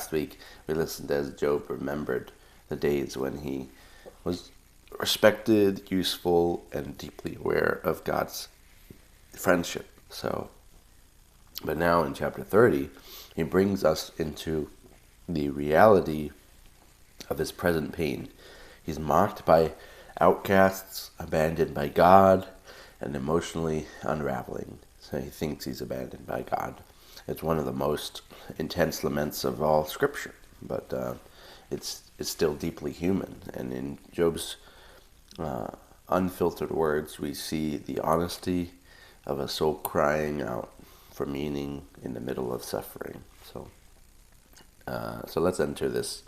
last week we listened as Job remembered the days when he was respected, useful, and deeply aware of God's friendship. But now in chapter 30, he brings us into the reality of his present pain. He's mocked by outcasts, abandoned by God, and emotionally unraveling. So he thinks he's abandoned by God. It's one of the most intense laments of all Scripture, but it's still deeply human. And in Job's unfiltered words, we see the honesty of a soul crying out for meaning in the middle of suffering. So let's enter this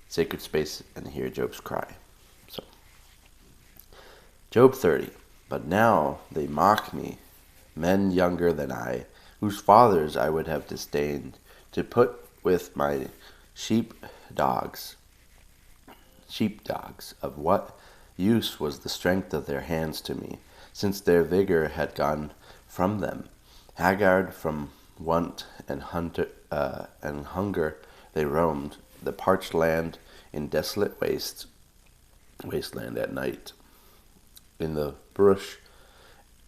sacred space and hear Job's cry. So, Job 30. But now they mock me, men younger than I, whose fathers I would have disdained, to put with my sheepdogs. Of what use was the strength of their hands to me, since their vigor had gone from them? Haggard from want and hunger they roamed the parched land in desolate wasteland at night. In the bush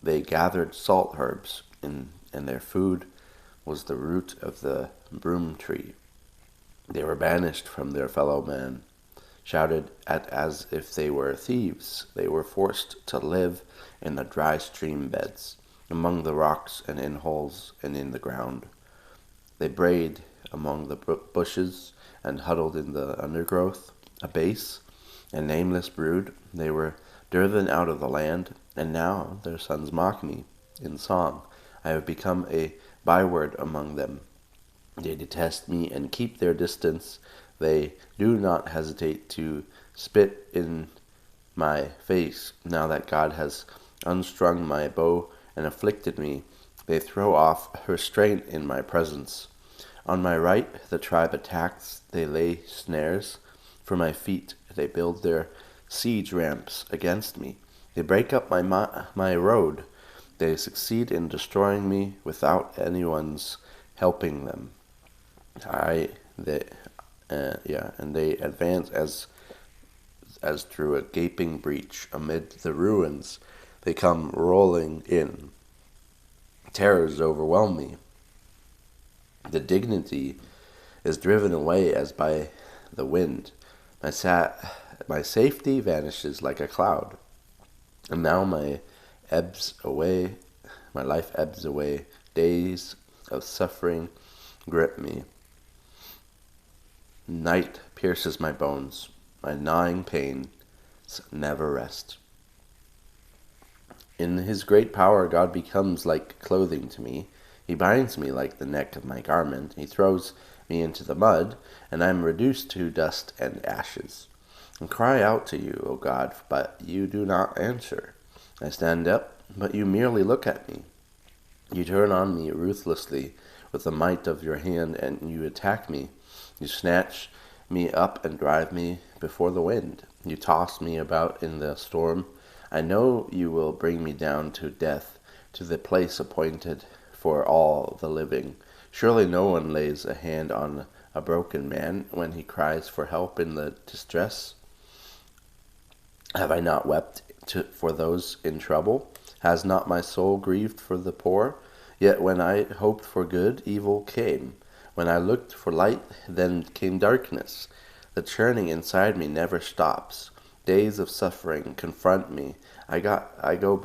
they gathered salt herbs, and their food was the root of the broom tree. They were banished from their fellow men, shouted at as if they were thieves. They were forced to live in the dry stream beds, among the rocks and in holes and in the ground. They brayed among the bushes and huddled in the undergrowth, a base and nameless brood. They were driven out of the land, and now their sons mock me in song. I have become a byword among them. They detest me and keep their distance. They do not hesitate to spit in my face. Now that God has unstrung my bow and afflicted me, they throw off restraint in my presence. On my right the tribe attacks. They lay snares for my feet. They build their siege ramps against me. They break up my road. They succeed in destroying me without anyone's helping them. And they advance as through a gaping breach amid the ruins. They come rolling in. Terrors overwhelm me. The dignity is driven away as by the wind. My safety vanishes like a cloud. And now my life ebbs away. Days of suffering grip me. Night pierces my bones. My gnawing pains never rest. In his great power, God becomes like clothing to me. He binds me like the neck of my garment. He throws me into the mud, and I am reduced to dust and ashes. I cry out to you, O God, but you do not answer. I stand up, but you merely look at me. You turn on me ruthlessly with the might of your hand, and you attack me. You snatch me up and drive me before the wind. You toss me about in the storm. I know you will bring me down to death, to the place appointed for all the living. Surely no one lays a hand on a broken man when he cries for help in the distress. Have I not wept for those in trouble? Has not my soul grieved for the poor? Yet when I hoped for good, evil came. When I looked for light, then came darkness. The churning inside me never stops. Days of suffering confront me. I go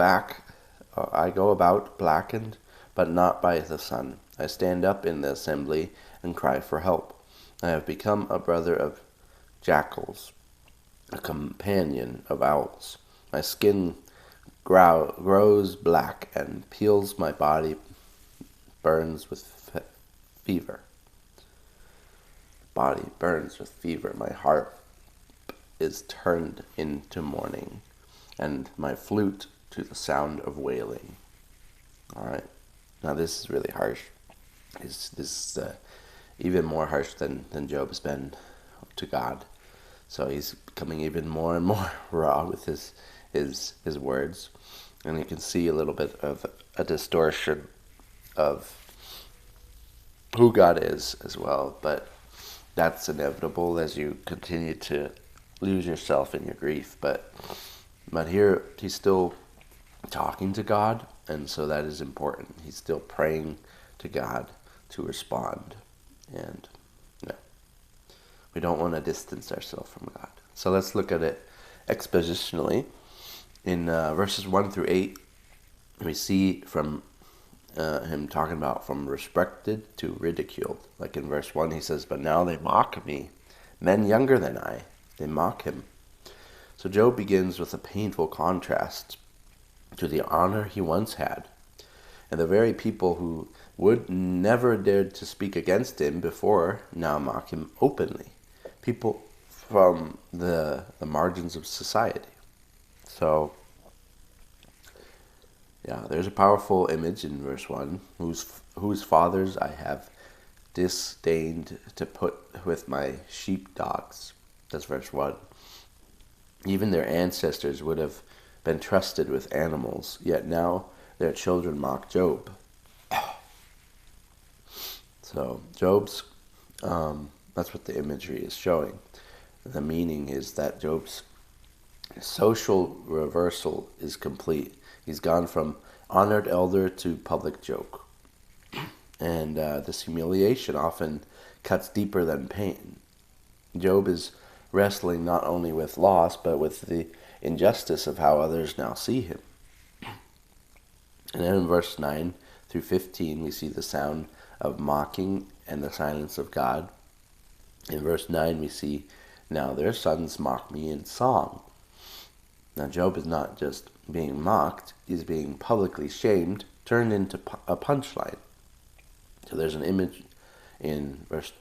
about blackened, but not by the sun. I stand up in the assembly and cry for help. I have become a brother of jackals, a companion of owls. My skin grows black and peels. My body burns with fever. My heart is turned into mourning, and my flute to the sound of wailing. All right. Now this is really harsh. This is even more harsh than Job has been to God. So he's becoming even more and more raw with his words, and you can see a little bit of a distortion of who God is as well. But that's inevitable as you continue to lose yourself in your grief. But here he's still talking to God, and so that is important. He's still praying to God to respond, and we don't want to distance ourselves from God. So let's look at it expositionally. In verses 1 through 8, we see from him talking about from respected to ridiculed. Like in verse 1, he says, "But now they mock me, men younger than I, they mock him." So Job begins with a painful contrast to the honor he once had, and the very people who would never dared to speak against him before now mock him openly. People from the margins of society. So, there's a powerful image in verse 1, whose fathers I have disdained to put with my sheepdogs. That's verse 1. Even their ancestors would have been trusted with animals, yet now their children mock Job. So Job's, that's what the imagery is showing. The meaning is that Job's social reversal is complete. He's gone from honored elder to public joke. And this humiliation often cuts deeper than pain. Job is wrestling not only with loss, but with the injustice of how others now see him. And then in verse 9 through 15, we see the sound of mocking and the silence of God. In verse 9, we see, "Now their sons mock me in song." Now Job is not just being mocked, he's being publicly shamed, turned into a punchline. So there's an image in verse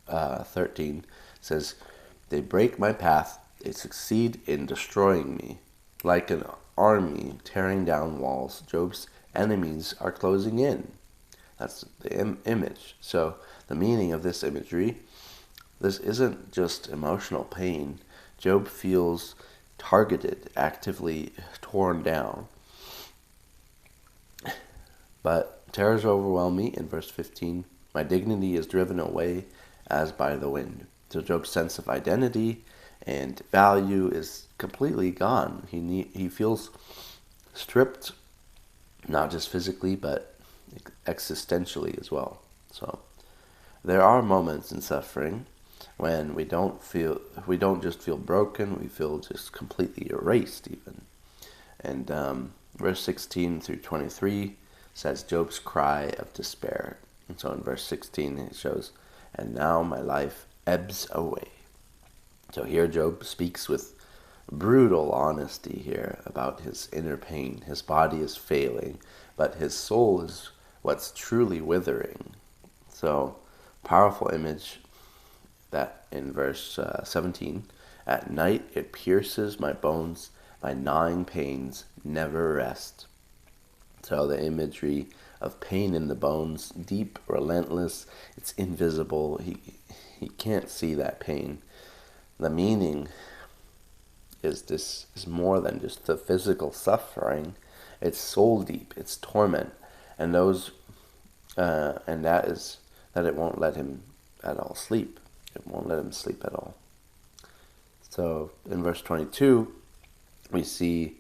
13, it says, "They break my path, they succeed in destroying me. Like an army tearing down walls, Job's enemies are closing in." That's the image. So the meaning of this imagery, this isn't just emotional pain. Job feels targeted, actively torn down. But terrors overwhelm me in verse 15. My dignity is driven away as by the wind. So Job's sense of identity and value is completely gone. He feels stripped, not just physically, but existentially as well. So there are moments in suffering when we don't just feel broken, we feel just completely erased even. And verse 16 through 23 says Job's cry of despair. And so in verse 16 it shows, "And now my life ebbs away." So here Job speaks with brutal honesty here about his inner pain. His body is failing, but his soul is what's truly withering. So, powerful image that in verse 17, "At night it pierces my bones, my gnawing pains never rest." So the imagery of pain in the bones, deep, relentless, it's invisible. He can't see that pain. The meaning is this is more than just the physical suffering. It's soul deep, it's torment. And that is that it won't let him at all sleep. It won't let him sleep at all. So in verse 22, we see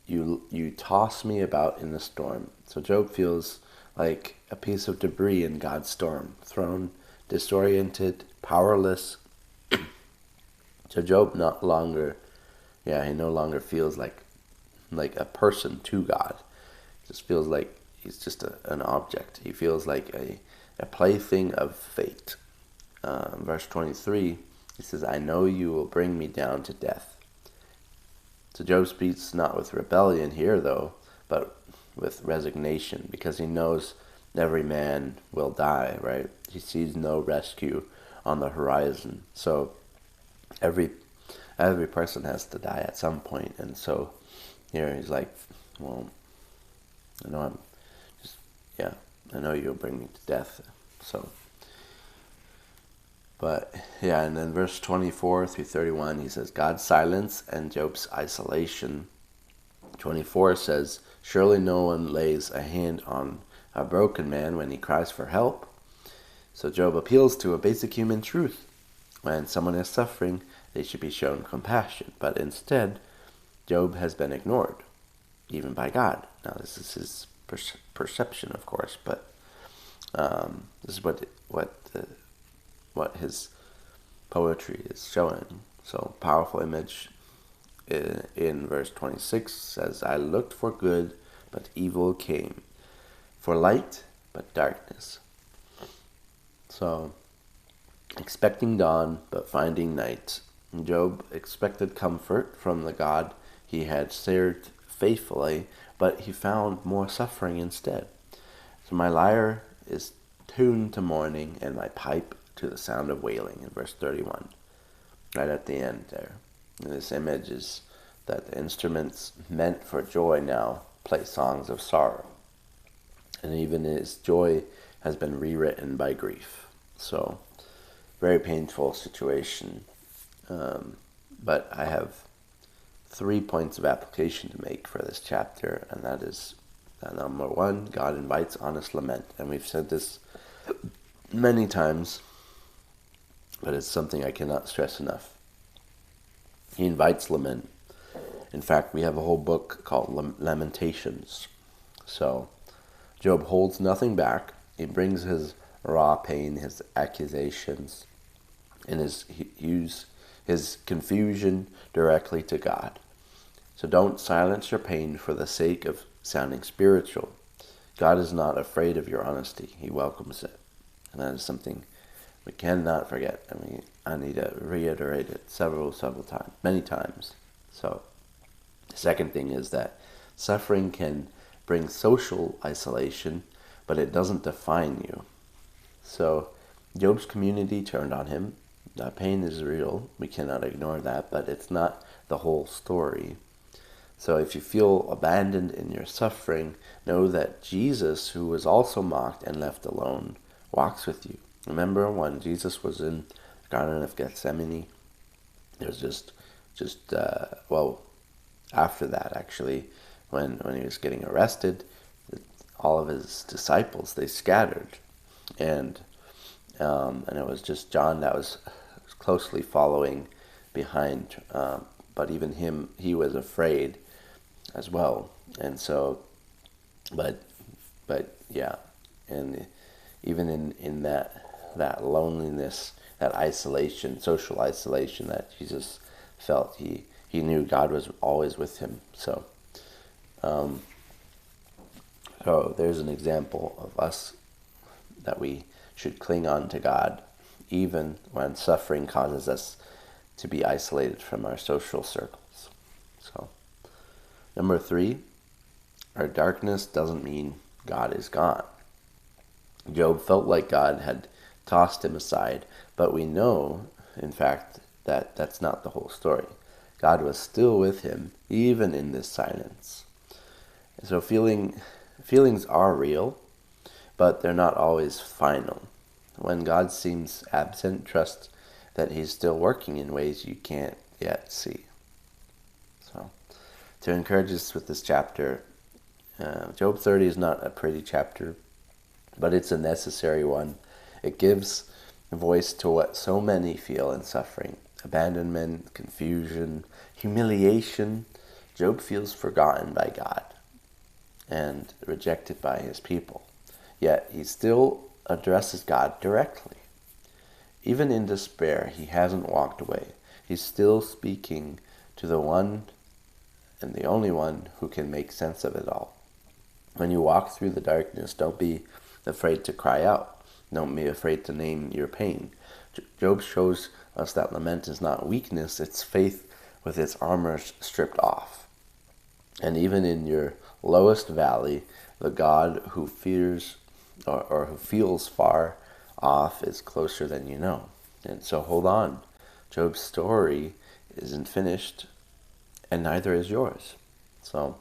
you toss me about in the storm. So Job feels like a piece of debris in God's storm, thrown, disoriented, powerless. So Job he no longer feels like a person to God. He just feels like he's just an object. He feels like a plaything of fate. Verse 23, he says, "I know you will bring me down to death." So Job speaks not with rebellion here, though, but with resignation, because he knows every man will die, right? He sees no rescue on the horizon. So every person has to die at some point. And so here he's like, well, I know you'll bring me to death. So, but yeah, and then verse 24 through 31, he says, God's silence and Job's isolation. 24 says, surely no one lays a hand on a broken man when he cries for help. So Job appeals to a basic human truth. When someone is suffering, they should be shown compassion. But instead, Job has been ignored, even by God. Now, this is his perception, of course, but this is what his poetry is showing. So, powerful image in verse 26 says, I looked for good, but evil came, for light, but darkness. So, expecting dawn, but finding night. Job expected comfort from the God he had served faithfully, but he found more suffering instead. So my lyre is tuned to mourning, and my pipe to the sound of wailing, in verse 31, right at the end there. And this image is that the instruments meant for joy now play songs of sorrow. And even his joy has been rewritten by grief. So, very painful situation. But I have 3 points of application to make for this chapter, and that is number 1, God invites honest lament. And we've said this many times, but it's something I cannot stress enough. He invites lament. In fact, we have a whole book called Lamentations. So, Job holds nothing back. He brings his raw pain, his accusations, and his confusion directly to God. So don't silence your pain for the sake of sounding spiritual. God is not afraid of your honesty. He welcomes it. And that is something we cannot forget. I need to reiterate it several times, many times. So the second thing is that suffering can bring social isolation, but it doesn't define you. So Job's community turned on him. That pain is real. We cannot ignore that, but it's not the whole story. So if you feel abandoned in your suffering, know that Jesus, who was also mocked and left alone, walks with you. Remember when Jesus was in the Garden of Gethsemane? There was after that actually, when he was getting arrested, all of his disciples, they scattered. And it was just John that was closely following behind, but even he was afraid as well. And so, but yeah, and even in that loneliness, that isolation, social isolation that Jesus felt, he knew God was always with him. So there's an example of us that we should cling on to God even when suffering causes us to be isolated from our social circles. So, number 3, our darkness doesn't mean God is gone. Job felt like God had tossed him aside, but we know, in fact, that that's not the whole story. God was still with him, even in this silence. So feelings are real, but they're not always final. When God seems absent, trust that he's still working in ways you can't yet see. So, to encourage us with this chapter, Job 30 is not a pretty chapter, but it's a necessary one. It gives voice to what so many feel in suffering: abandonment, confusion, humiliation. Job feels forgotten by God and rejected by his people. Yet he still addresses God directly. Even in despair, he hasn't walked away. He's still speaking to the one and the only one who can make sense of it all. When you walk through the darkness, don't be afraid to cry out. Don't be afraid to name your pain. Job shows us that lament is not weakness, it's faith with its armor stripped off. And even in your lowest valley, the God who fears or who feels far off is closer than you know. And so hold on. Job's story isn't finished, and neither is yours. So